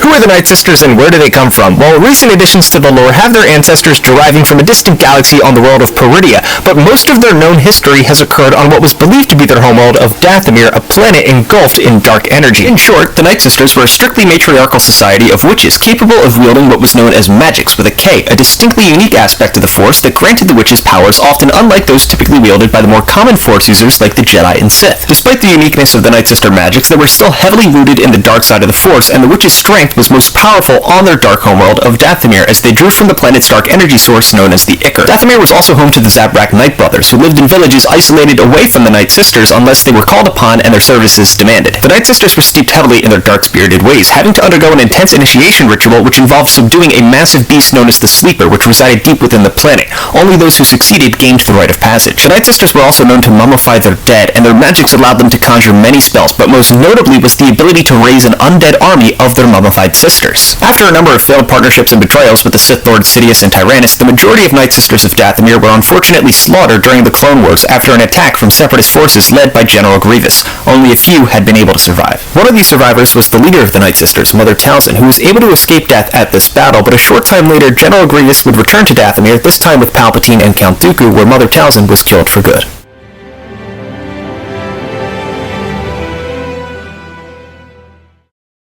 Who are the Nightsisters and where do they come from? Well, recent additions to the lore have their ancestors deriving from a distant galaxy on the world of Peridia, but most of their known history has occurred on what was believed to be their homeworld of Dathomir, a planet engulfed in dark energy. In short, the Nightsisters were a strictly matriarchal society of witches capable of wielding what was known as magics with a K, a distinctly unique aspect of the Force that granted the witches powers often unlike those typically wielded by the more common Force users like the Jedi and Sith. Despite the uniqueness of the Nightsister magics, they were still heavily rooted in the dark side of the Force, and the witches' strength was most powerful on their dark homeworld of Dathomir as they drew from the planet's dark energy source known as the Ichor. Dathomir was also home to the Zabrak Night Brothers, who lived in villages isolated away from the Nightsisters unless they were called upon and their services demanded. The Nightsisters were steeped heavily in their dark-spirited ways, having to undergo an intense initiation ritual which involved subduing a massive beast known as the Sleeper, which resided deep within the planet. Only those who succeeded gained the rite of passage. The Nightsisters were also known to mummify their dead, and their magics allowed them to conjure many spells, but most notably was the ability to raise an undead army of their mummified sisters. After a number of failed partnerships and betrayals with the Sith Lords Sidious and Tyrannus, the majority of Nightsisters of Dathomir were unfortunately slaughtered during the Clone Wars after an attack from Separatist forces led by General Grievous. Only a few had been able to survive. One of these survivors was the leader of the Nightsisters, Mother Talzin, who was able to escape death at this battle, but a short time later General Grievous would return to Dathomir, this time with Palpatine and Count Dooku, where Mother Talzin was killed for good.